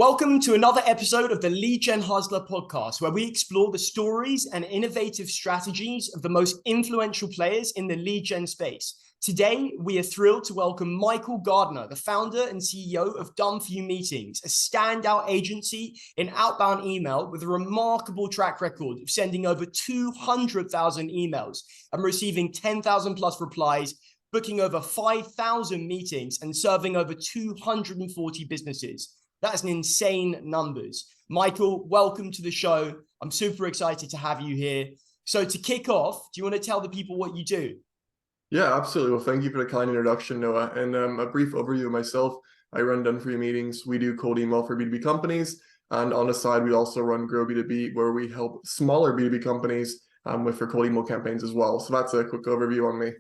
Welcome to another episode of the Lead Gen Hustler podcast, where we explore the stories and innovative strategies of the most influential players in the lead gen space. Today, we are thrilled to welcome Michael Gardiner, the founder and CEO of DFY Meetings, a standout agency in outbound email with a remarkable track record of sending over 200,000 emails and receiving 10,000 plus replies, booking over 5,000 meetings, and serving over 240 businesses. That's an insane numbers. Michael, welcome to the show. I'm super excited to have you here. So to kick off, do you want to tell the people what you do? Yeah, absolutely. Well, thank you for the kind introduction, Noah. And a brief overview of myself. I run DFY Meetings. We do cold email for B2B companies. And on the side, we also run Grow B2B, where we help smaller B2B companies with their cold email campaigns as well. So that's a quick overview on me.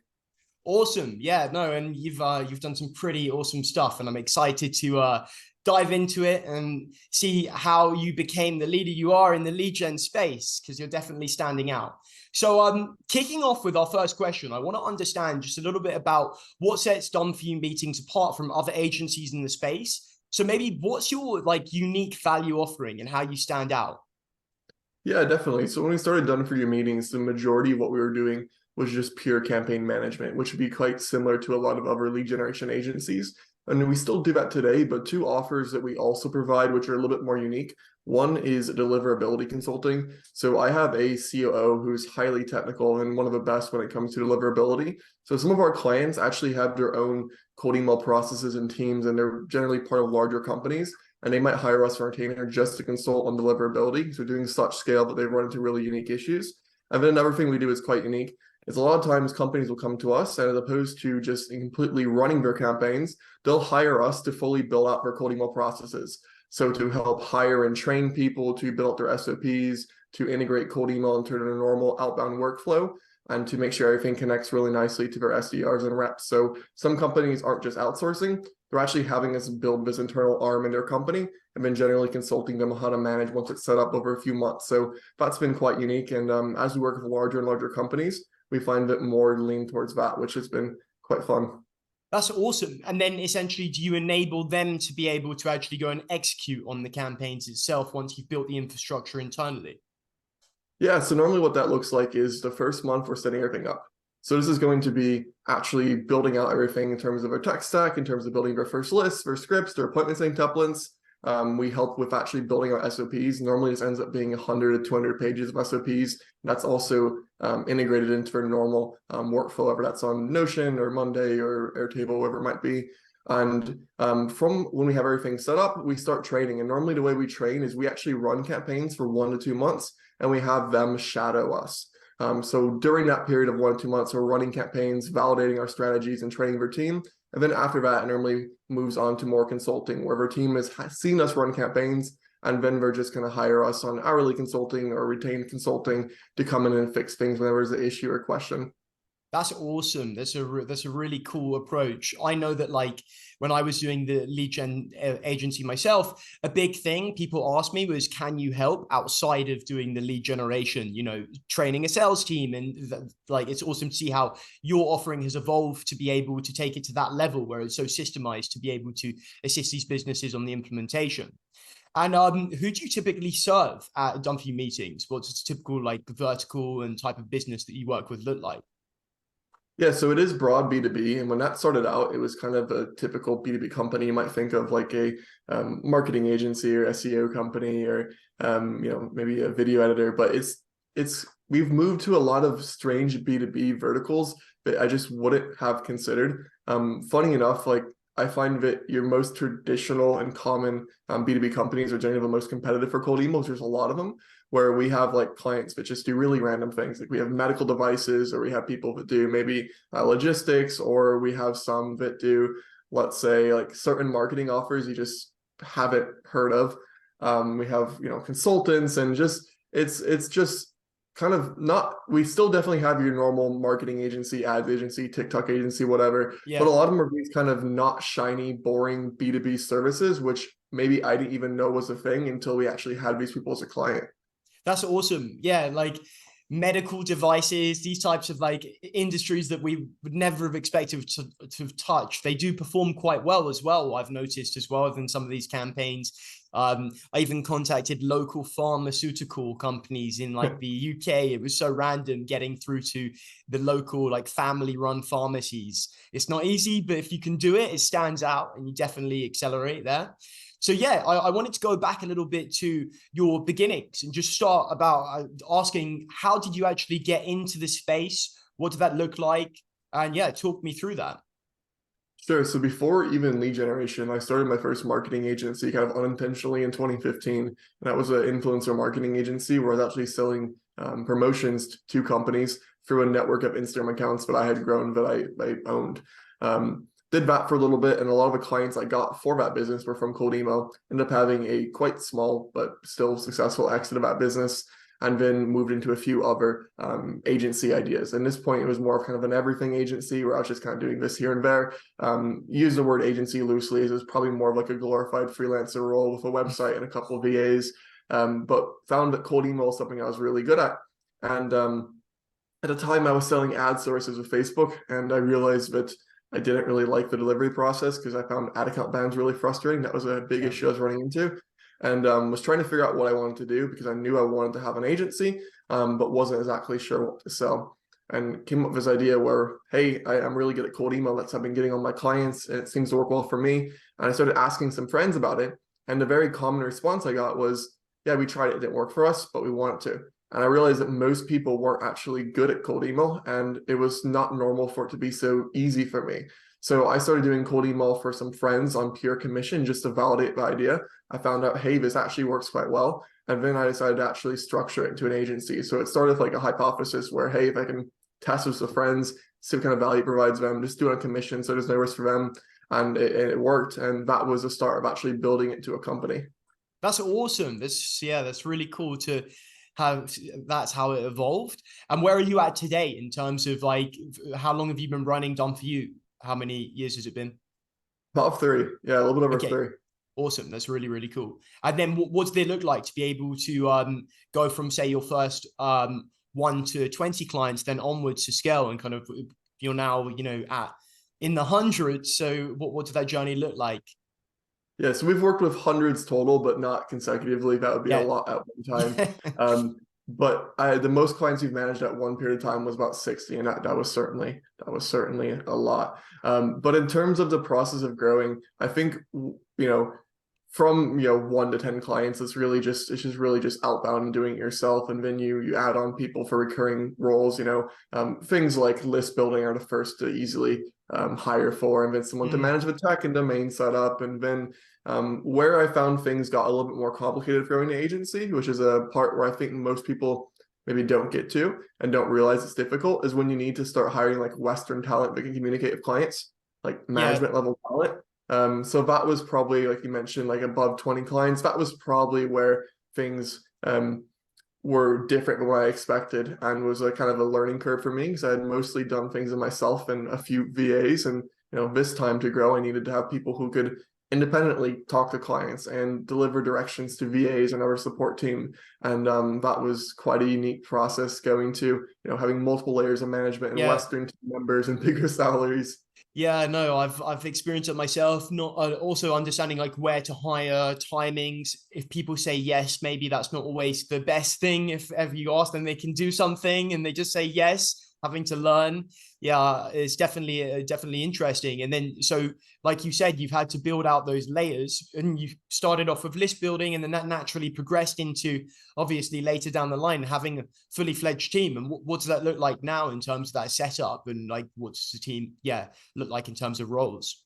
Awesome. Yeah, no, and you've done some pretty awesome stuff, and I'm excited to dive into it and see how you became the leader you are in the lead gen space, because you're definitely standing out. So kicking off with our first question, I want to understand just a little bit about what sets DFY Meetings apart from other agencies in the space. So maybe what's your unique value offering and how you stand out? Yeah, definitely. So when we started DFY Meetings, the majority of what we were doing was just pure campaign management, which would be quite similar to a lot of other lead generation agencies. And we still do that today, but two offers that we also provide, which are a little bit more unique. One is deliverability consulting. So I have a COO who's highly technical and one of the best when it comes to deliverability. So some of our clients actually have their own cold email processes and teams, and they're generally part of larger companies. And they might hire us for a retainer just to consult on deliverability. So doing such scale that they run into really unique issues. And then another thing we do is quite unique. Is a lot of times companies will come to us, and as opposed to just completely running their campaigns, they'll hire us to fully build out their cold email processes. So to help hire and train people, to build their SOPs, to integrate cold email into their normal outbound workflow, and to make sure everything connects really nicely to their SDRs and reps. So some companies aren't just outsourcing, they're actually having us build this internal arm in their company and then generally consulting them on how to manage once it's set up over a few months. So that's been quite unique. And as we work with larger and larger companies, we find that more lean towards that, which has been quite fun. That's awesome. And then essentially, do you enable them to be able to actually go and execute on the campaigns itself once you've built the infrastructure internally? Yeah, so normally what that looks like is the first month we're setting everything up. So this is going to be actually building out everything in terms of our tech stack, in terms of building our first lists, our scripts, their appointment setting templates. We help with actually building our SOPs. Normally this ends up being 100 to 200 pages of SOPs. That's also integrated into their normal workflow, whether that's on Notion or Monday or Airtable, whatever it might be. And from when we have everything set up, we start training. And normally the way we train is we actually run campaigns for 1 to 2 months, and we have them shadow us. So during that period of 1 to 2 months, we're running campaigns, validating our strategies and training their team. And then after that, it normally moves on to more consulting, where our team has seen us run campaigns, and then they're just going to hire us on hourly consulting or retained consulting to come in and fix things whenever there's an issue or question. That's awesome. That's a really cool approach. I know that when I was doing the lead gen agency myself, a big thing people asked me was, can you help outside of doing the lead generation, training a sales team? And it's awesome to see how your offering has evolved to be able to take it to that level where it's so systemized to be able to assist these businesses on the implementation. And who do you typically serve at DFY Meetings? What's a typical vertical and type of business that you work with look like? Yeah, so it is broad B2B. And when that started out, it was kind of a typical B2B company. You might think of like a marketing agency or SEO company or, maybe a video editor. But we've moved to a lot of strange B2B verticals that I just wouldn't have considered. Funny enough, I find that your most traditional and common B2B companies are generally the most competitive for cold emails. There's a lot of them where we have clients that just do really random things. Like we have medical devices, or we have people that do maybe logistics, or we have some that do, let's say, certain marketing offers you just haven't heard of. We have, consultants, and it's just kind of not, we still definitely have your normal marketing agency, ads agency, TikTok agency, whatever. Yeah. But a lot of them are these kind of not shiny, boring B2B services, which maybe I didn't even know was a thing until we actually had these people as a client. That's awesome. Yeah, medical devices, these types of industries that we would never have expected to touch. They do perform quite well as well, I've noticed as well, in some of these campaigns. I even contacted local pharmaceutical companies in like the UK. It was so random getting through to the local like family-run pharmacies. It's not easy, but if you can do it, it stands out and you definitely accelerate there. So yeah, I wanted to go back a little bit to your beginnings and just start about asking, how did you actually get into the space? What did that look like? And yeah, talk me through that. Sure. So before even lead generation, I started my first marketing agency kind of unintentionally in 2015. And that was an influencer marketing agency where I was actually selling promotions to companies through a network of Instagram accounts that I had grown that I owned. Did that for a little bit, and a lot of the clients I got for that business were from cold email. Ended up having a quite small but still successful exit of that business, and then moved into a few other agency ideas. And at this point, it was more of kind of an everything agency where I was just kind of doing this here and there. Use the word agency loosely, as it was probably more of like a glorified freelancer role with a website and a couple of VAs, but found that cold email is something I was really good at. And at the time, I was selling ad sources with Facebook, and I realized that I didn't really like the delivery process because I found ad account bans really frustrating. That was a big issue I was running into, and was trying to figure out what I wanted to do because I knew I wanted to have an agency, but wasn't exactly sure what to sell. And came up with this idea where, hey, I'm really good at cold email. That's I've been getting on my clients, and it seems to work well for me. And I started asking some friends about it, and the very common response I got was, yeah, we tried it, it didn't work for us, but we want it to. And I realized that most people weren't actually good at cold email, and it was not normal for it to be so easy for me. So I started doing cold email for some friends on pure commission just to validate the idea. I found out, hey, this actually works quite well. And then I decided to actually structure it into an agency. So it started with like a hypothesis where, hey, if I can test this with friends, see what kind of value it provides them, just do it on commission so there's no risk for them. And it worked. And that was the start of actually building it into a company. That's awesome. That's really cool to have. That's how it evolved. And where are you at today in terms of like, how long have you been running Done For You? How many years has it been? About 3. Yeah, a little bit over Okay, 3. awesome. That's really, really cool. And then what does it look like to be able to go from, say, your first 1 to 20 clients, then onwards to scale, and kind of you're now, at in the hundreds. So what did that journey look like? Yeah, so we've worked with hundreds total, but not consecutively. That would be a Yeah. lot at one time. But the most clients we've managed at one period of time was about 60, and that was certainly a lot. But in terms of the process of growing, I think from 1 to 10 clients, it's just really just outbound and doing it yourself, and then you add on people for recurring roles. Things like list building are the first to easily hire for, and then someone to manage the tech and domain setup, and then where I found things got a little bit more complicated growing the agency, which is a part where I think most people maybe don't get to and don't realize it's difficult, is when you need to start hiring like Western talent that can communicate with clients, like management level talent. So that was probably, like you mentioned, like above 20 clients. That was probably where things were different than what I expected, and was a kind of a learning curve for me because I had mostly done things in myself and a few VAs. And this time to grow, I needed to have people who could independently talk to clients and deliver directions to VAs and our support team. And that was quite a unique process, going to having multiple layers of management and Western team members and bigger salaries. Yeah, no, I've experienced it myself. Not also understanding like where to hire, timings. If people say yes, maybe that's not always the best thing. If ever you ask them, they can do something and they just say yes. Having to learn, yeah, it's definitely interesting. And then, so like you said, you've had to build out those layers, and you started off with list building, and then that naturally progressed into, obviously later down the line, having a fully fledged team. And what does that look like now in terms of that setup, and like what's the team look like in terms of roles?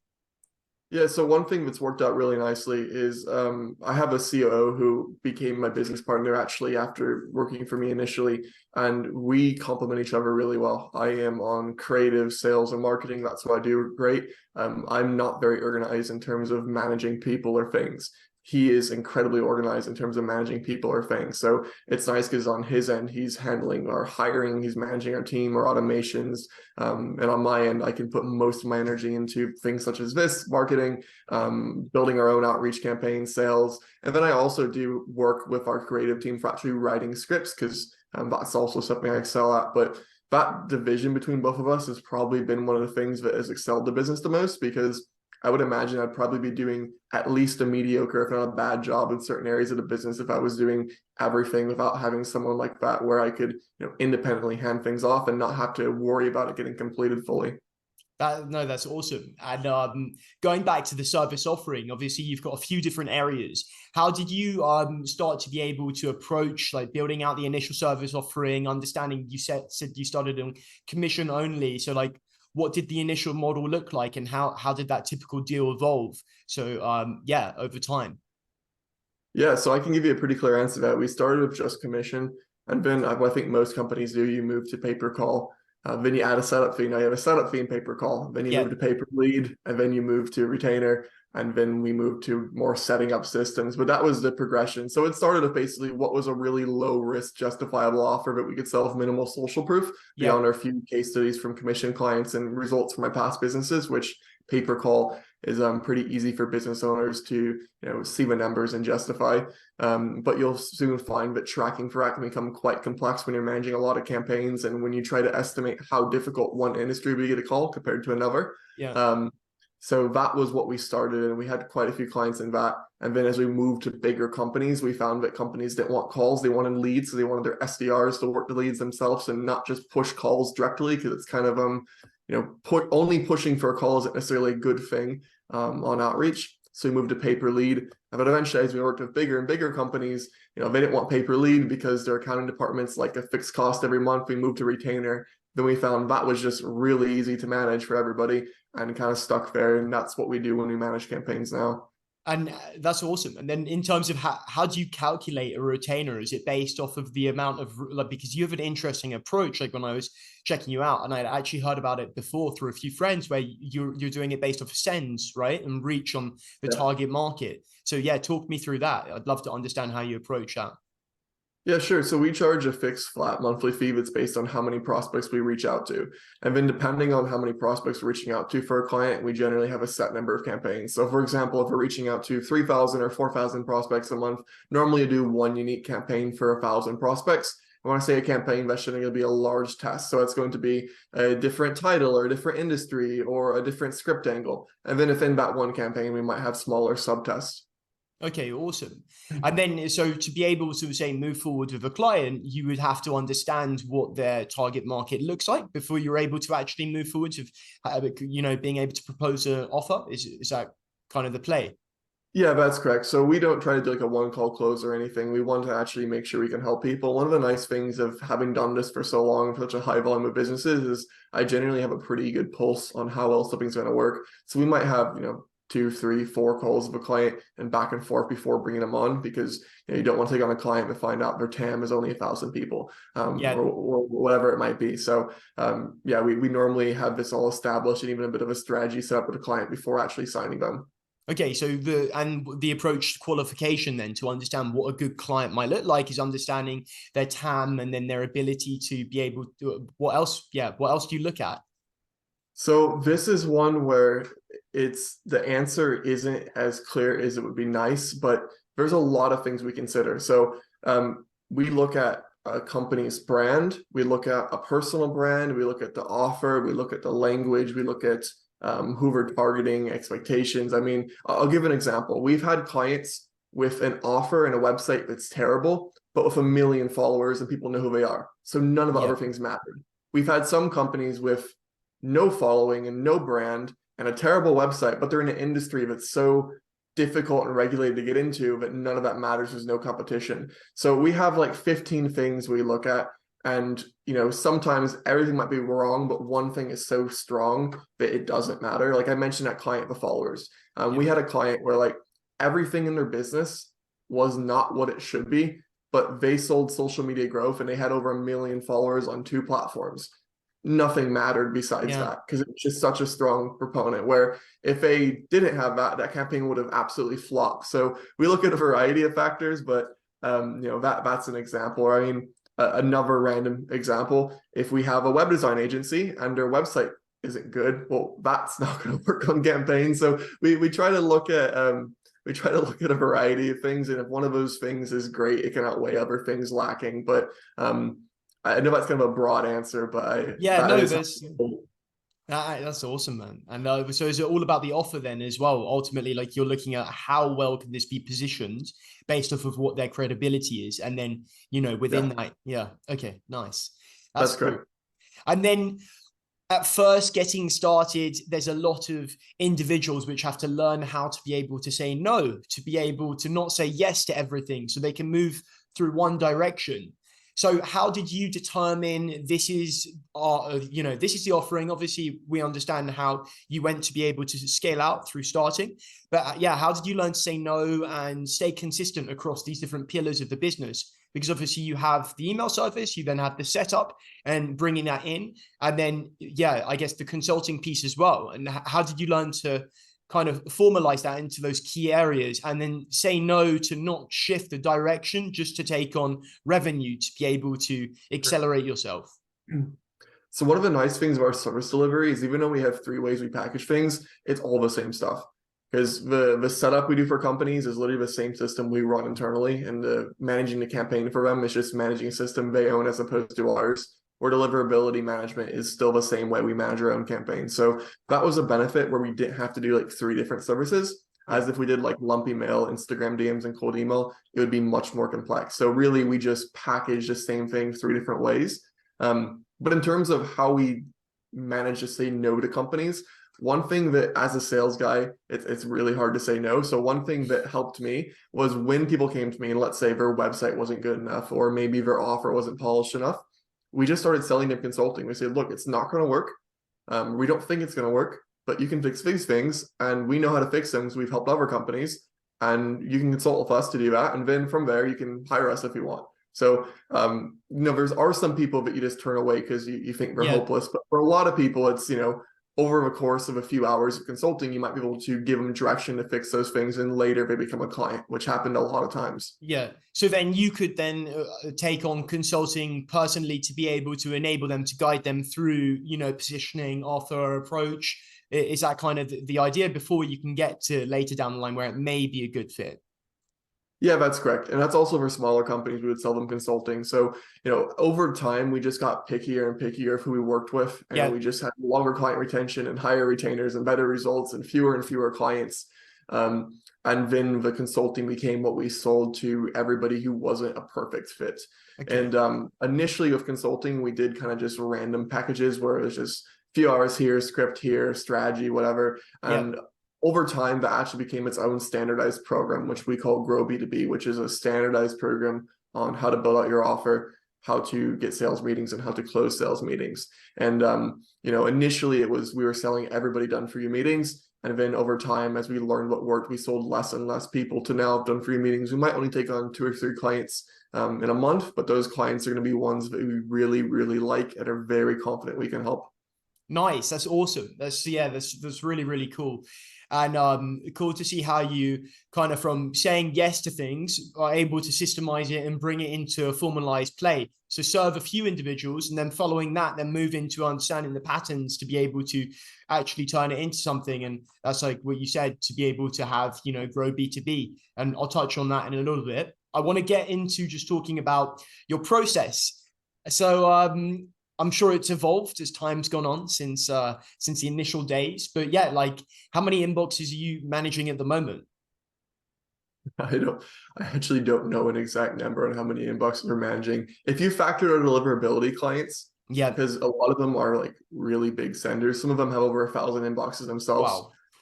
Yeah, so one thing that's worked out really nicely is I have a COO who became my business partner actually after working for me initially, and we complement each other really well. I am on creative, sales, and marketing. That's what I do great. I'm not very organized in terms of managing people or things. He is incredibly organized in terms of managing people or things. So it's nice because on his end, he's handling our hiring, he's managing our team, our automations. And on my end, I can put most of my energy into things such as this, marketing, building our own outreach campaigns, sales. And then I also do work with our creative team for actually writing scripts, because that's also something I excel at. But that division between both of us has probably been one of the things that has excelled the business the most, because I would imagine I'd probably be doing at least a mediocre, if not a bad job in certain areas of the business if I was doing everything without having someone like that where I could, independently hand things off and not have to worry about it getting completed fully. No, that's awesome. And going back to the service offering, obviously you've got a few different areas. How did you start to be able to approach like building out the initial service offering, understanding you said you started on commission only. So like what did the initial model look like and how did that typical deal evolve? So yeah, over time. Yeah, so I can give you a pretty clear answer to that. We started with just commission, and then I think most companies do. You move to pay per call, then you add a setup fee. Now you have a setup fee and pay per call. Then you Yeah. move to pay per lead, and then you move to retainer, and then we moved to more setting up systems. But that was the progression. So it started with basically what was a really low risk, justifiable offer that we could sell with minimal social proof beyond our few case studies from commission clients and results from my past businesses, which pay per call is pretty easy for business owners to see the numbers and justify. But you'll soon find that tracking for that can become quite complex when you're managing a lot of campaigns and when you try to estimate how difficult one industry will get a call compared to another. So that was what we started, and we had quite a few clients in that. And then as we moved to bigger companies, we found that companies didn't want calls, they wanted leads. So they wanted their SDRs to work the leads themselves and not just push calls directly, because it's kind of only pushing for a call isn't necessarily a good thing on outreach. So we moved to pay per lead. But eventually, as we worked with bigger and bigger companies, they didn't want pay per lead because their accounting departments like a fixed cost every month. We moved to retainer. Then we found that was just really easy to manage for everybody and kind of stuck there. And that's what we do when we manage campaigns now. And that's awesome. And then in terms of how do you calculate a retainer? Is it based off of the amount of, like, because you have an interesting approach, like when I was checking you out, and I'd actually heard about it before through a few friends where you're doing it based off of sends, right? And reach on the target market. So yeah, talk me through that. I'd love to understand how you approach that. Yeah, sure. So we charge a fixed flat monthly fee that's based on how many prospects we reach out to. And then depending on how many prospects we're reaching out to for a client, we generally have a set number of campaigns. So for example, if we're reaching out to 3,000 or 4,000 prospects a month, normally you do one unique campaign for 1,000 prospects. I want to say a campaign that's going to be a large test. So it's going to be a different title or a different industry or a different script angle. And then within that one campaign, we might have smaller subtests. Okay, awesome. And then, so to be able to say move forward with a client, you would have to understand what their target market looks like before you're able to actually move forward with, being able to propose an offer. Is that kind of the play? Yeah, that's correct. So we don't try to do like a one call close or anything. We want to actually make sure we can help people. One of the nice things of having done this for so long, for such a high volume of businesses, is I generally have a pretty good pulse on how well something's going to work. So we might have, 2, 3, 4 calls of a client and back and forth before bringing them on, because you don't want to take on a client and find out their TAM is only 1,000 people or whatever it might be. So we normally have this all established and even a bit of a strategy set up with a client before actually signing them. Okay, so the approach to qualification then to understand what a good client might look like is understanding their TAM and then their ability to be able to, what else do you look at? So this is one where the answer isn't as clear as it would be nice, but there's a lot of things we consider. So we look at a company's brand, we look at a personal brand, we look at the offer, we look at the language, we look at who we're targeting, expectations. I mean, I'll give an example. We've had clients with an offer and a website that's terrible, but with 1 million followers and people know who they are. So none of the other things mattered. We've had some companies with no following and no brand and a terrible website, but they're in an industry that's so difficult and regulated to get into that none of that matters. There's no competition. So we have like 15 things we look at. And, sometimes everything might be wrong, but one thing is so strong that it doesn't matter. Like I mentioned that client, the followers. We had a client where like everything in their business was not what it should be, but they sold social media growth and they had over 1 million followers on 2 platforms. Nothing mattered besides that, because it's just such a strong proponent, where if they didn't have that campaign would have absolutely flopped. So we look at a variety of factors, but that's an example. I mean, another random example, if we have a web design agency and their website isn't good, well, that's not going to work on campaigns. So we try to look at a variety of things, and if one of those things is great, it can outweigh other things lacking. But I know that's kind of a broad answer, but That's awesome, man. And so is it all about the offer then as well? Ultimately, like you're looking at how well can this be positioned based off of what their credibility is. And then, within Yeah, that, yeah. Okay, nice. That's that's cool. correct. And then at first getting started, there's a lot of individuals which have to learn how to be able to say no, to be able to not say yes to everything so they can move through one direction. So how did you determine this is this is the offering? Obviously, we understand how you went to be able to scale out through starting, but yeah, how did you learn to say no and stay consistent across these different pillars of the business? Because obviously you have the email service, you then have the setup and bringing that in, and then, yeah, I guess the consulting piece as well. And how did you learn to kind of formalize that into those key areas and then say no to not shift the direction just to take on revenue to be able to accelerate yourself? So one of the nice things of our service delivery is even though we have three ways we package things, it's all the same stuff. Because the setup we do for companies is literally the same system we run internally, and the managing the campaign for them is just managing a system they own as opposed to ours. Where deliverability management is still the same way we manage our own campaign. So that was a benefit where we didn't have to do like three different services. As if we did like lumpy mail, Instagram DMs, and cold email, it would be much more complex. So really, we just package the same thing three different ways. But in terms of how we manage to say no to companies, one thing that as a sales guy, it's really hard to say no. So one thing that helped me was when people came to me and let's say their website wasn't good enough or maybe their offer wasn't polished enough, we just started selling them consulting. We said, look, it's not going to work. We don't think it's going to work, but you can fix these things and we know how to fix them because we've helped other companies and you can consult with us to do that. And then from there, you can hire us if you want. So, there are some people that you just turn away because you think they're Yeah. hopeless. But for a lot of people, it's, over the course of a few hours of consulting, you might be able to give them direction to fix those things. And later they become a client, which happened a lot of times. Yeah. So then you could then take on consulting personally to be able to enable them to guide them through, positioning, offer, approach. Is that kind of the idea before you can get to later down the line where it may be a good fit? Yeah, that's correct. And that's also for smaller companies, we would sell them consulting. So, over time, we just got pickier and pickier of who we worked with. And Yeah. we just had longer client retention and higher retainers and better results and fewer clients. And then the consulting became what we sold to everybody who wasn't a perfect fit. Okay. And initially with consulting, we did kind of just random packages where it was just few hours here, script here, strategy, whatever. Yeah. And over time, that actually became its own standardized program, which we call Grow B2B, which is a standardized program on how to build out your offer, how to get sales meetings, and how to close sales meetings. And initially we were selling everybody done for you meetings, and then over time, as we learned what worked, we sold less and less people to now done for you meetings. We might only take on 2 or 3 clients in a month, but those clients are going to be ones that we really, really like and are very confident we can help. Nice. That's awesome. That's really, really cool. And cool to see how you kind of from saying yes to things are able to systemize it and bring it into a formalized play. So serve a few individuals and then following that, then move into understanding the patterns to be able to actually turn it into something. And that's like what you said, to be able to have, grow B2B. And I'll touch on that in a little bit. I want to get into just talking about your process. So I'm sure it's evolved as time's gone on since the initial days. But yeah, like how many inboxes are you managing at the moment? I actually don't know an exact number on how many inboxes we're managing. If you factor our deliverability clients, Yeah. because a lot of them are like really big senders, some of them have over 1,000 inboxes themselves.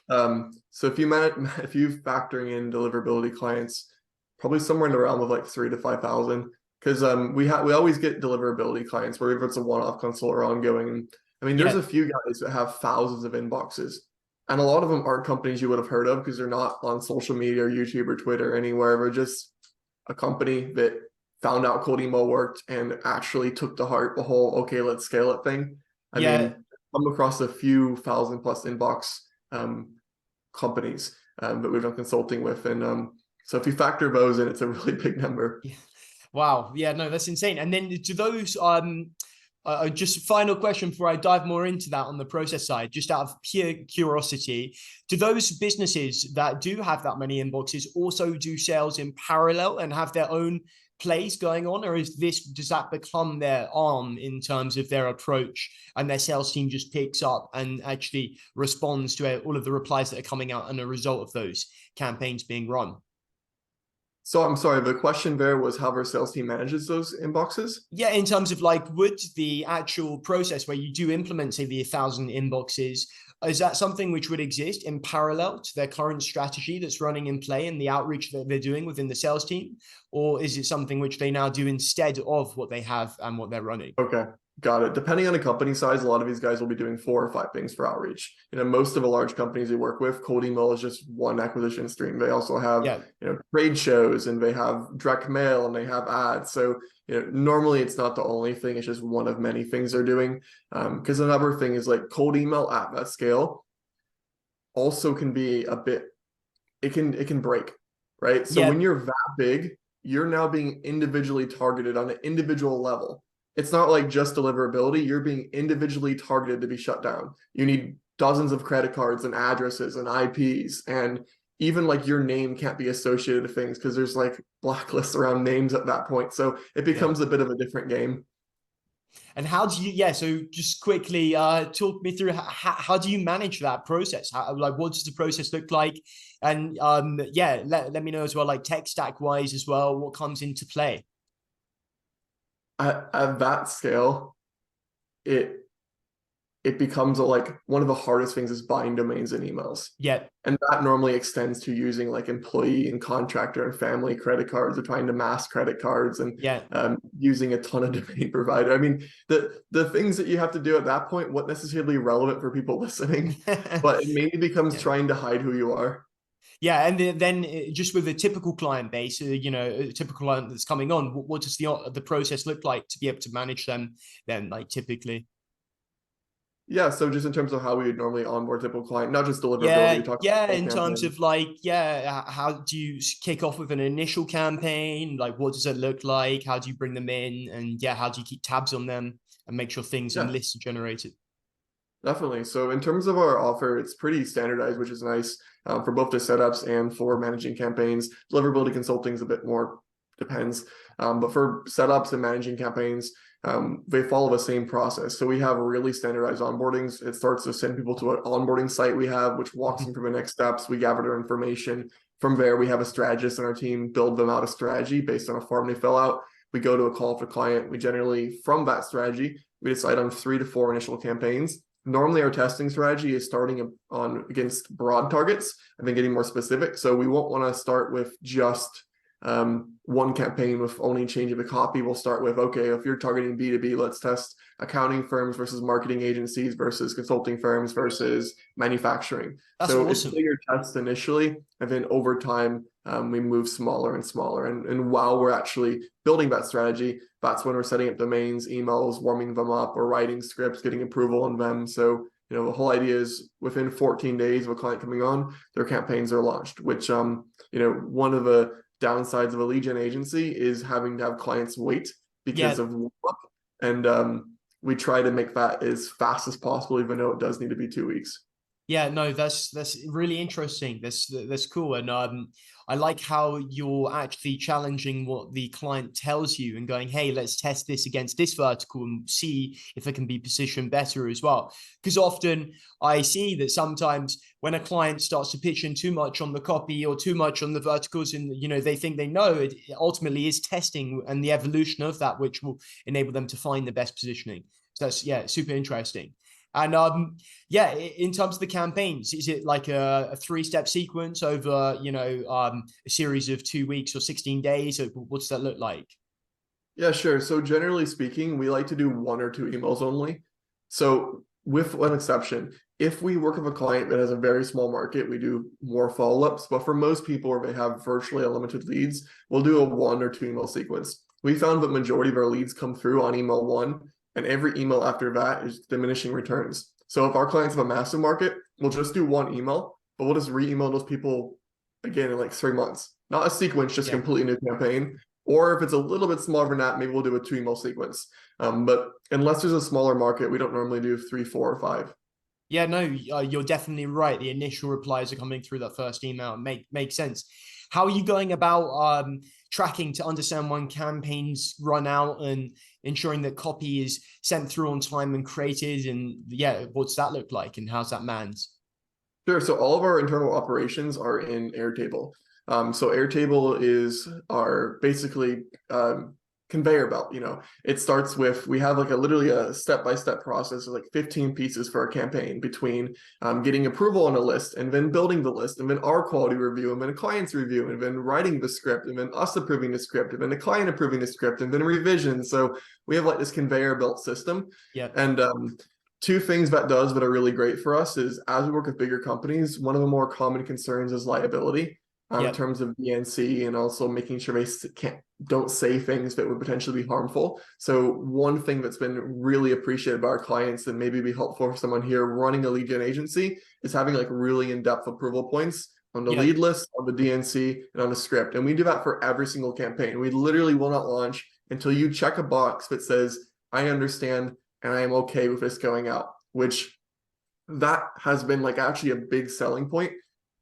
Wow. So if you factoring in deliverability clients, probably somewhere in the realm of like 3,000 to 5,000. Because we always get deliverability clients where if it's a one-off consult or ongoing. I mean, there's Yeah. a few guys that have thousands of inboxes. And a lot of them aren't companies you would have heard of because they're not on social media or YouTube or Twitter or anywhere. They're just a company that found out cold email worked and actually took to heart the whole, okay, let's scale it thing. I Yeah. mean, come across a few thousand plus inbox companies that we've done consulting with. And so if you factor those in, it's a really big number. Yeah. Wow. Yeah, no, that's insane. And then to those, just final question before I dive more into that on the process side, just out of pure curiosity, do those businesses that do have that many inboxes also do sales in parallel and have their own plays going on, or does that become their arm in terms of their approach, and their sales team just picks up and actually responds to all of the replies that are coming out and a result of those campaigns being run? So I'm sorry, the question there was how our sales team manages those inboxes? Yeah, in terms of like, would the actual process where you do implement, say, the 1,000 inboxes, is that something which would exist in parallel to their current strategy that's running in play and the outreach that they're doing within the sales team? Or is it something which they now do instead of what they have and what they're running? Okay, got it. Depending on the company size, a lot of these guys will be doing 4 or 5 things for outreach. Most of the large companies we work with, cold email is just one acquisition stream. They also have, trade shows, and they have direct mail, and they have ads. So, normally it's not the only thing. It's just one of many things they're doing. Because another thing is like cold email at that scale also can be a bit, it can break, right? So when you're that big, you're now being individually targeted on an individual level. It's not like just deliverability. You're being individually targeted to be shut down. You need dozens of credit cards and addresses and IPs, and even like your name can't be associated to things because there's like blacklists around names at that point. So it becomes a bit of a different game. And how do you, so just quickly talk me through how do you manage that process? What does the process look like? And let me know as well, like tech stack wise as well, what comes into play? At that scale, it becomes like one of the hardest things is buying domains and emails. Yeah. And that normally extends to using like employee and contractor and family credit cards, or trying to mask credit cards, and using a ton of domain provider. I mean, the things that you have to do at that point, what necessarily relevant for people listening, but it mainly becomes trying to hide who you are. Yeah, and then just with a typical client base, a typical client that's coming on, what does the process look like to be able to manage them then, like typically? Yeah, so just in terms of how we would normally onboard a typical client, not just deliverability. In terms of like, how do you kick off with an initial campaign? Like, what does it look like? How do you bring them in? And how do you keep tabs on them and make sure things and lists are generated? Definitely. So in terms of our offer, it's pretty standardized, which is nice for both the setups and for managing campaigns. Deliverability consulting is a bit more, depends. But for setups and managing campaigns, they follow the same process. So we have really standardized onboardings. It starts to send people to an onboarding site we have, which walks them through the next steps. We gather their information. From there, we have a strategist in our team build them out a strategy based on a form they fill out. We go to a call for client. We generally, from that strategy, we decide on 3 to 4 initial campaigns. Normally, our testing strategy is starting on against broad targets and then getting more specific. So we won't want to start with just one campaign with only changing the copy. We'll start with, okay, if you're targeting B2B, let's test accounting firms versus marketing agencies versus consulting firms versus manufacturing. That's awesome. It's bigger tests initially, and then over time, we move smaller and smaller. And while we're actually building that strategy, that's when we're setting up domains, emails, warming them up, or writing scripts, getting approval on them. So, the whole idea is within 14 days of a client coming on, their campaigns are launched, which, one of the downsides of a lead gen agency is having to have clients wait because of warm-up. And we try to make that as fast as possible, even though it does need to be 2 weeks. Yeah, no, that's really interesting. That's cool. And I like how you're actually challenging what the client tells you and going, hey, let's test this against this vertical and see if it can be positioned better as well. Because often I see that sometimes when a client starts to pitch in too much on the copy or too much on the verticals, and they think they know, it ultimately is testing and the evolution of that, which will enable them to find the best positioning. So that's super interesting. And in terms of the campaigns, is it like a 3-step sequence over, a series of 2 weeks or 16 days? Or what does that look like? Yeah, sure. So generally speaking, we like to do 1 or 2 emails only. So with one exception, if we work with a client that has a very small market, we do more follow-ups. But for most people where they have virtually unlimited leads, we'll do a 1 or 2 email sequence. We found that majority of our leads come through on email 1. And every email after that is diminishing returns. So if our clients have a massive market, we'll just do 1 email, but we'll just re-email those people again in like 3 months. Not a sequence, just completely new campaign. Or if it's a little bit smaller than that, maybe we'll do a 2 email sequence. But unless there's a smaller market, we don't normally do 3, 4, or 5. Yeah, no, you're definitely right. The initial replies are coming through that first email. Makes sense. How are you going about tracking to understand when campaigns run out and ensuring that copy is sent through on time and created? And yeah, what's that look like and how's that manned? Sure. So all of our internal operations are in Airtable. So Airtable is our basically conveyor belt. It starts with, we have like literally a step-by-step process of like 15 pieces for our campaign, between getting approval on a list, and then building the list, and then our quality review, and then a client's review, and then writing the script, and then us approving the script, and then the client approving the script, and then revision. So we have like this conveyor belt system. Yeah. And two things that does that are really great for us is, as we work with bigger companies, one of the more common concerns is liability, in terms of DNC, and also making sure they don't say things that would potentially be harmful. So one thing that's been really appreciated by our clients, and maybe be helpful for someone here running a lead gen agency, is having like really in-depth approval points on the lead list, on the DNC, and on the script. And we do that for every single campaign. We literally will not launch until you check a box that says, I understand and I am okay with this going out, which that has been like actually a big selling point,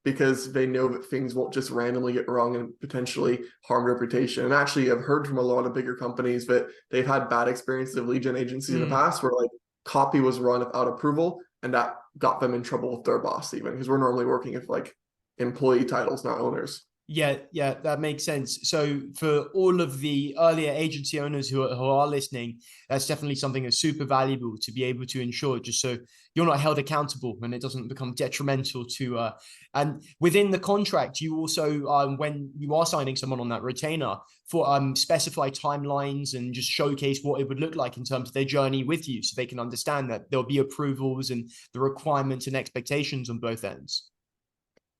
because they know that things won't just randomly get wrong and potentially harm reputation. And actually, I've heard from a lot of bigger companies that they've had bad experiences of lead gen agencies in the past, where like copy was run without approval, and that got them in trouble with their boss, even because we're normally working with like employee titles, not owners. Yeah, that makes sense. So for all of the earlier agency owners who are listening, that's definitely something that's super valuable to be able to ensure, just so you're not held accountable and it doesn't become detrimental to. And within the contract, you also, when you are signing someone on that retainer, for specify timelines and just showcase what it would look like in terms of their journey with you, so they can understand that there'll be approvals and the requirements and expectations on both ends.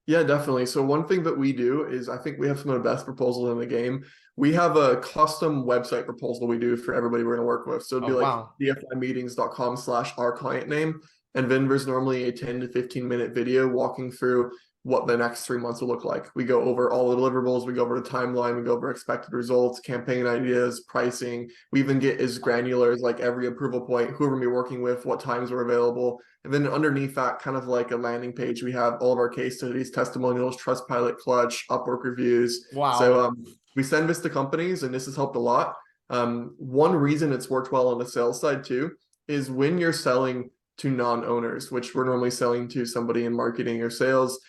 Yeah, definitely. So one thing that we do is, I think we have some of the best proposals in the game. We have a custom website proposal we do for everybody we're going to work with. So it'd be like dfymeetings.com/our client name. And then there's normally a 10 to 15 minute video walking through what the next 3 months will look like. We go over all the deliverables, we go over the timeline, we go over expected results, campaign ideas, pricing. We even get as granular as like every approval point, who we're going to be working with, what times are available. And then underneath that, kind of like a landing page, we have all of our case studies, testimonials, Trustpilot, Clutch, Upwork reviews. Wow. So we send this to companies, and this has helped a lot. One reason it's worked well on the sales side too is when you're selling to non-owners, which we're normally selling to somebody in marketing or sales,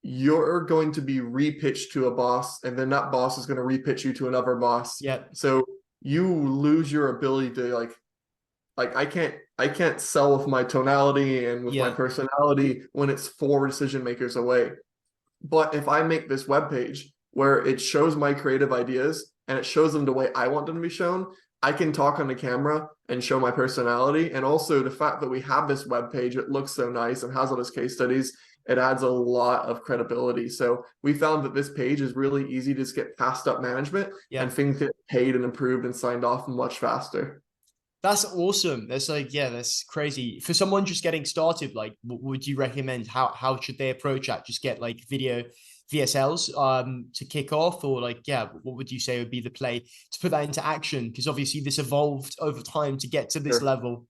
you're going to be repitched to a boss, and then that boss is going to repitch you to another boss. Yeah. So you lose your ability to like I can't sell with my tonality and with my personality when it's 4 decision makers away. But if I make this web page where it shows my creative ideas and it shows them the way I want them to be shown, I can talk on the camera and show my personality. And also the fact that we have this web page, it looks so nice and has all those case studies, it adds a lot of credibility. So we found that this page is really easy to just get passed up management, and things get paid and approved and signed off much faster. That's awesome. That's like, yeah, that's crazy. For someone just getting started, like, what would you recommend? How should they approach that? Just get like video VSLs to kick off, or like, yeah, what would you say would be the play to put that into action? Because obviously this evolved over time to get to this level.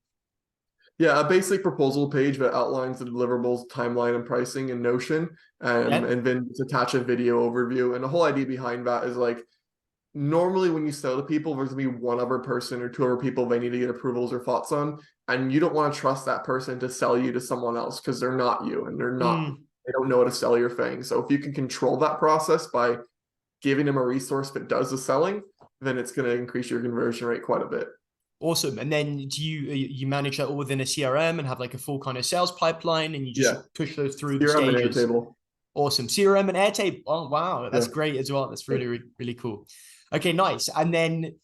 Yeah, a basic proposal page that outlines the deliverables, timeline, and pricing in Notion, and then attach a video overview. And the whole idea behind that is like, normally when you sell to people, there's gonna be one other person or 2 other people they need to get approvals or thoughts on, and you don't want to trust that person to sell you to someone else, because they're not you, and they don't know how to sell your thing. So if you can control that process by giving them a resource that does the selling, then it's going to increase your conversion rate quite a bit. Awesome. And then do you manage that all within a CRM and have like a full kind of sales pipeline, and you just push those through the CRM stages? and Airtable. Awesome. CRM and Airtable. Oh, wow. That's great as well. That's really, really, really cool. Okay, nice. And then,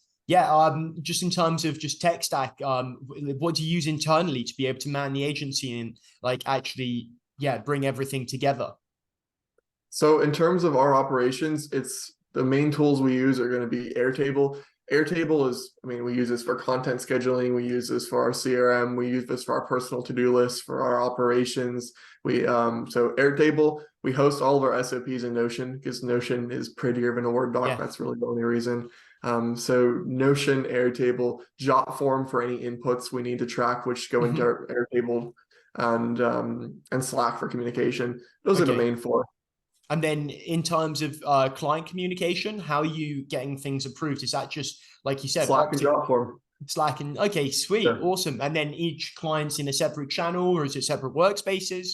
just in terms of just tech stack, what do you use internally to be able to man the agency and like actually, bring everything together? So in terms of our operations, it's the main tools we use are going to be Airtable. Airtable is, I mean, we use this for content scheduling. We use this for our CRM. We use this for our personal to-do list, for our operations. So Airtable, we host all of our SOPs in Notion, because Notion is prettier than a Word doc. That's really the only reason. So Notion, Airtable, Jotform for any inputs we need to track, which go into our Airtable, and Slack for communication. Those are the main 4. And then in terms of client communication, how are you getting things approved? Is that just, like you said, Slack and Jotform. Slack and okay, sweet, Yeah. awesome. And then each client's in a separate channel, or is it separate workspaces?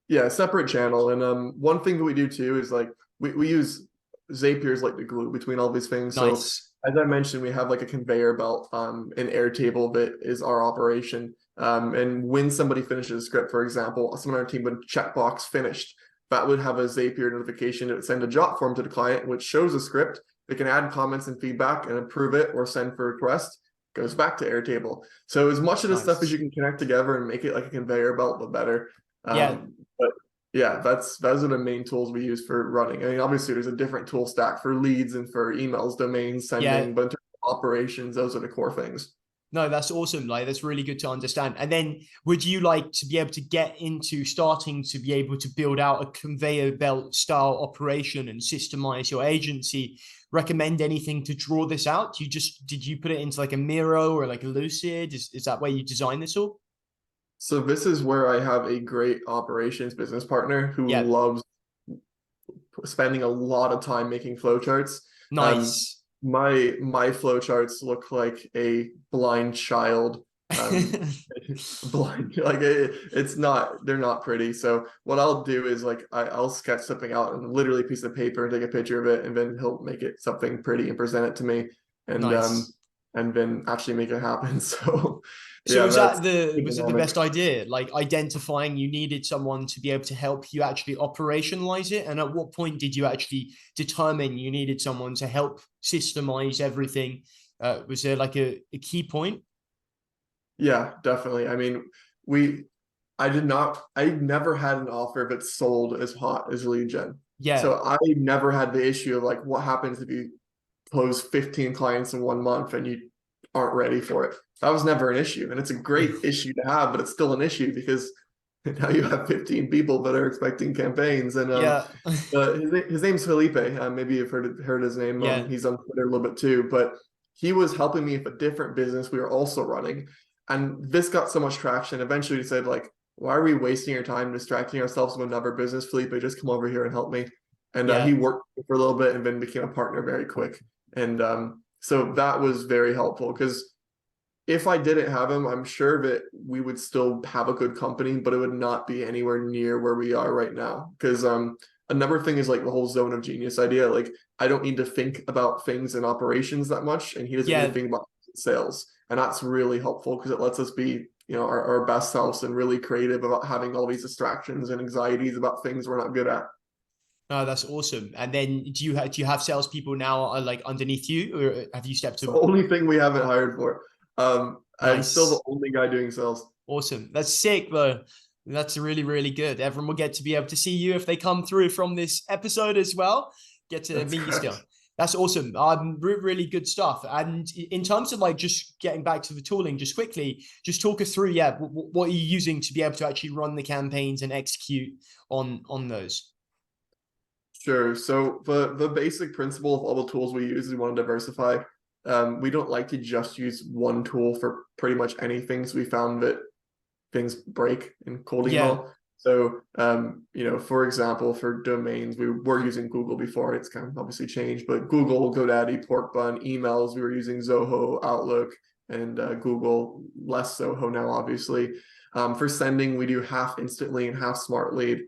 Yeah, separate channel. And one thing that we do too is like we use Zapier as like the glue between all these things. So Nice. as I mentioned, we have like a conveyor belt, an Airtable that is our operation. And when somebody finishes a script, for example, someone on our team would checkbox finished. That would have a Zapier notification. It would send a jot form to the client, which shows a script. They can add comments and feedback and approve it or send for request. Goes back to Airtable. So as much of this stuff as Nice. you can connect together and make it like a conveyor belt, the better. Yeah. But yeah, those are the main tools we use for running. I mean, obviously there's a different tool stack for leads and for emails, domains, Yeah. sending, but in terms of operations, those are the core things. No, that's awesome. Like, that's really good to understand. And then would you like to be able to get into starting to be able to build out a conveyor belt style operation and systemize your agency? Recommend anything to draw this out? Did you put it into like a Miro or like a Lucid? Is that where you design this all? So this is where I have a great operations business partner who Yeah. loves spending a lot of time making flowcharts. Nice. My flowcharts look like a blind child. Blind, like it's not, they're not pretty. So what I'll do is like I'll sketch something out and literally a piece of paper and take a picture of it, and then he'll make it something pretty and present it to me, Nice. and then actually make it happen. So So yeah, that's was it the economic. best idea? Like identifying you needed someone to be able to help you actually operationalize it? And at what point did you actually determine you needed someone to help systemize everything? Was there like a key point? Yeah, definitely. I mean, we I never had an offer that sold as hot as lead gen. Yeah. So I never had the issue of like what happens if you close 15 clients in 1 month and you aren't ready for it. That was never an issue. And it's a great issue to have, but it's still an issue because now you have 15 people that are expecting campaigns. And Yeah. his name's Felipe. Maybe you've heard his name. Yeah. He's on Twitter a little bit too, but he was helping me with a different business we were also running. And this got so much traction. Eventually he said, like, why are we wasting our time distracting ourselves with another business, Felipe? Just come over here and help me. And he Yeah. worked for a little bit and then became a partner very quick. And so that was very helpful because if I didn't have him, I'm sure that we would still have a good company, but it would not be anywhere near where we are right now. Because another thing is like the whole zone of genius idea. Like I don't need to think about things in operations that much, and he doesn't need to Yeah. think about sales. And that's really helpful because it lets us be, our best selves and really creative about having all these distractions and anxieties about things we're not good at. No, that's awesome. And then do you have salespeople now like underneath you, or have you stepped It's the to? only thing we haven't hired for. I'm still the Nice. only guy doing sales. Awesome. That's sick, though. That's really, really good. Everyone will get to be able to see you if they come through from this episode as well. Get to That's meet you still. correct. That's awesome. Really good stuff. And in terms of like just getting back to the tooling, just quickly, just talk us through, yeah, what are you using to be able to actually run the campaigns and execute on those? Sure. So the basic principle of all the tools we use is we want to diversify. We don't like to just use one tool for pretty much anything. So we found that things break in cold Yeah, email. So for example, for domains, we were using Google before. It's kind of obviously changed, but Google, GoDaddy, Porkbun, emails, we were using Zoho, Outlook, and Google, less Zoho now, obviously. For sending, we do half instantly and half smart lead.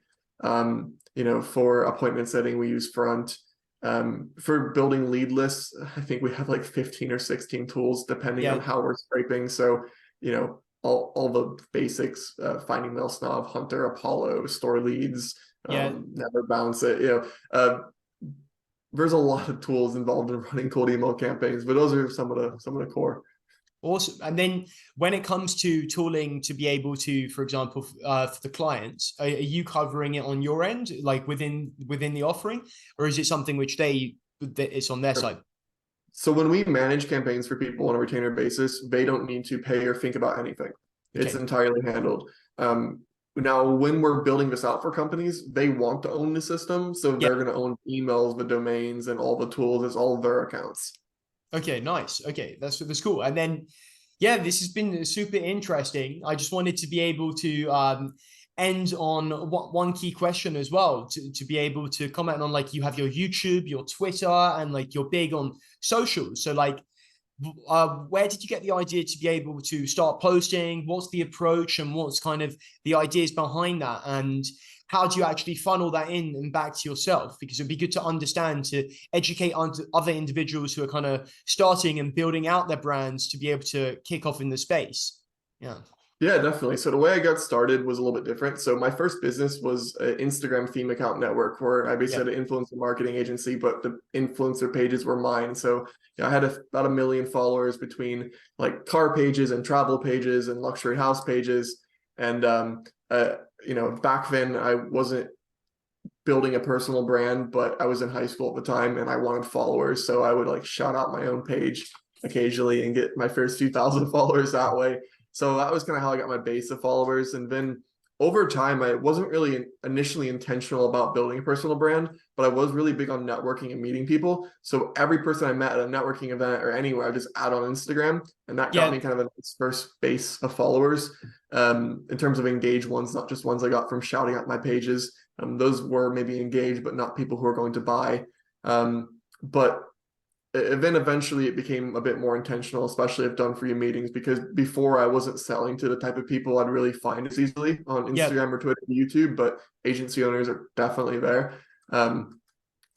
For appointment setting, we use Front. For building lead lists, I think we have like 15 or 16 tools depending on yeah, how we're scraping. So, all the basics, finding MailSnob, Hunter, Apollo, store leads, yeah. never bounce it. There's a lot of tools involved in running cold email campaigns, but those are some of the core. Awesome. And then when it comes to tooling to be able to, for example, for the clients, are you covering it on your end, like within the offering, or is it something which it's on their side? So when we manage campaigns for people on a retainer basis, they don't need to pay or think about anything. It's Okay. entirely handled. Now, when we're building this out for companies, they want to own the system, so Yeah. they're going to own emails, the domains, and all the tools. It's all their accounts. Okay. Nice. Okay. That's cool. And then, yeah, this has been super interesting. I just wanted to be able to end on one key question as well, to be able to comment on, like, you have your YouTube, your Twitter, and like you're big on social. So like, where did you get the idea to be able to start posting? What's the approach, and what's kind of the ideas behind that? And how do you actually funnel that in and back to yourself? Because it'd be good to understand, to educate other individuals who are kind of starting and building out their brands to be able to kick off in the space. Yeah. Yeah, definitely. So the way I got started was a little bit different. So my first business was an Instagram theme account network, where I basically had an influencer marketing agency, but the influencer pages were mine. So I had about 1 million followers between like car pages and travel pages and luxury house pages. And back then I wasn't building a personal brand, but I was in high school at the time and I wanted followers. So I would like shout out my own page occasionally and get my first few thousand followers that way. So that was kind of how I got my base of followers. And then over time, I wasn't really initially intentional about building a personal brand, but I was really big on networking and meeting people. So every person I met at a networking event or anywhere, I just add on Instagram. And that got me kind of a first base of followers in terms of engaged ones, not just ones I got from shouting out my pages. Those were maybe engaged, but not people who are going to buy. But then eventually it became a bit more intentional, especially at Done For You Meetings, because before I wasn't selling to the type of people I'd really find as easily on Instagram or Twitter or YouTube, but agency owners are definitely there. So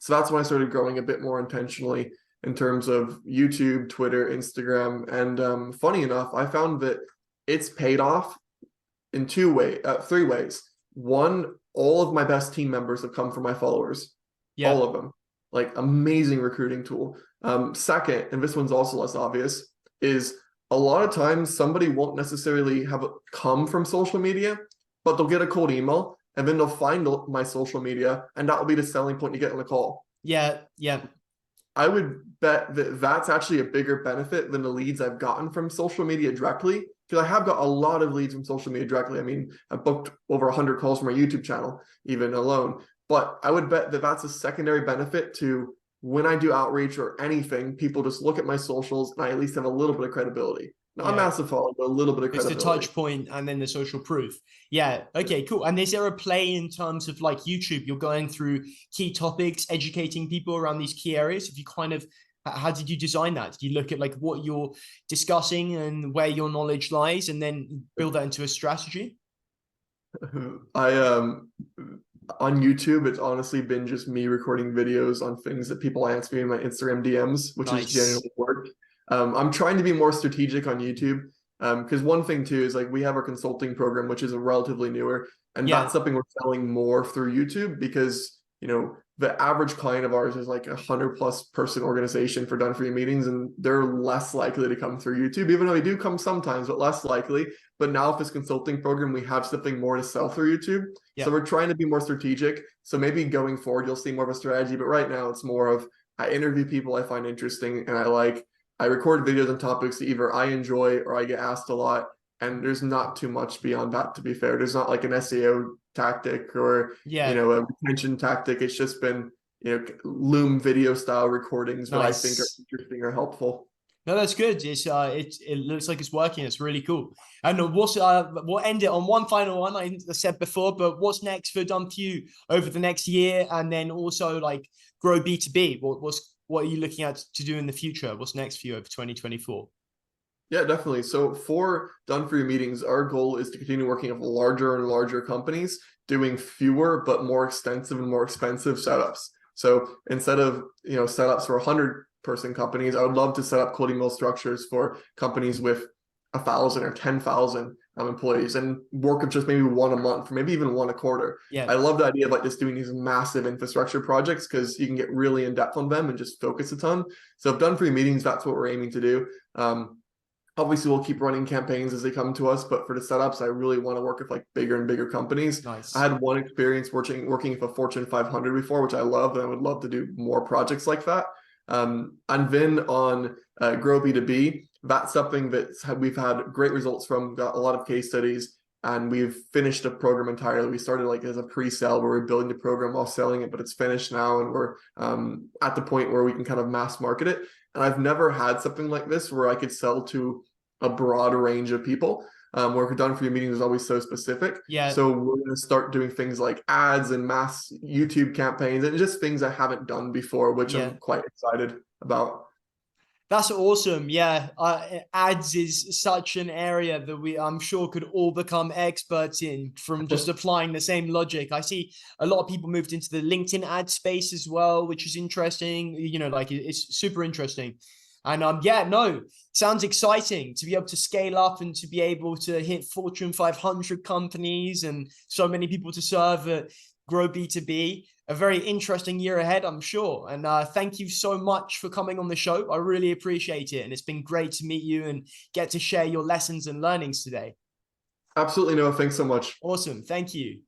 that's when I started growing a bit more intentionally in terms of YouTube, Twitter, Instagram. And funny enough, I found that it's paid off in 3 ways. One, all of my best team members have come from my followers, all of them. Like, amazing recruiting tool. Second, and this one's also less obvious, is a lot of times somebody won't necessarily have come from social media, but they'll get a cold email and then they'll find my social media, and that will be the selling point you get in the call. Yeah. I would bet that that's actually a bigger benefit than the leads I've gotten from social media directly, because I have got a lot of leads from social media directly. I mean, I've booked over 100 calls from my YouTube channel, even alone. But I would bet that that's a secondary benefit to when I do outreach or anything, people just look at my socials and I at least have a little bit of credibility. Not a massive following, but a little bit of credibility. It's the touch point and then the social proof. Yeah. Okay, cool. And is there a play in terms of like YouTube? You're going through key topics, educating people around these key areas. If you how did you design that? Did you look at like what you're discussing and where your knowledge lies and then build that into a strategy? On YouTube, it's honestly been just me recording videos on things that people ask me in my Instagram DMs, which is genuinely work. I'm trying to be more strategic on YouTube, because one thing too is like we have our consulting program, which is a relatively newer, and that's something we're selling more through YouTube, because the average client of ours is like 100+ person organization for Done For You Meetings, and they're less likely to come through YouTube, even though they do come sometimes, but less likely. But now with this consulting program, we have something more to sell through YouTube. So we're trying to be more strategic. So maybe going forward, you'll see more of a strategy. But right now it's more of, I interview people I find interesting and I record videos on topics that either I enjoy or I get asked a lot. And there's not too much beyond that, to be fair. There's not like an SEO tactic or a retention tactic. It's just been Loom video style recordings that I think are interesting or helpful. No, that's good. It looks like it's working. It's really cool. And we'll end it on one final one. I said before, but what's next for Done For You over the next year, and then also like grow B2B? What are you looking at to do in the future? What's next for you over 2024? Yeah, definitely. So for Done For You Meetings, our goal is to continue working with larger and larger companies, doing fewer but more extensive and more expensive setups. So instead of setups for 100-person companies, I would love to set up cold email structures for companies with 1,000 or 10,000 employees, and work with just maybe one a month, or maybe even one a quarter. I love the idea of like just doing these massive infrastructure projects, because you can get really in depth on them and just focus a ton. So if Done For You Meetings, that's what we're aiming to do. Obviously, we'll keep running campaigns as they come to us, but for the setups, I really want to work with like bigger and bigger companies. I had one experience working with a Fortune 500 before, which I love, and I would love to do more projects like that. And then on Grow B2B, that's something that we've had great results from, got a lot of case studies, and we've finished the program entirely. We started like as a pre-sale where we're building the program while selling it, but it's finished now, and we're at the point where we can kind of mass market it. And I've never had something like this where I could sell to a broad range of people. Where done for you meetings is always so specific. Yeah. So we're going to start doing things like ads and mass YouTube campaigns and just things I haven't done before, which Yeah. I'm quite excited about. That's awesome. Yeah. Ads is such an area that I'm sure could all become experts in from just applying the same logic. I see a lot of people moved into the LinkedIn ad space as well, which is interesting. You know, like it's super interesting. And yeah, no, sounds exciting to be able to scale up and to be able to hit Fortune 500 companies and so many people to serve, grow B2B. A very interesting year ahead, I'm sure. And thank you so much for coming on the show. I really appreciate it. And it's been great to meet you and get to share your lessons and learnings today. Absolutely, no, thanks so much. Awesome. Thank you.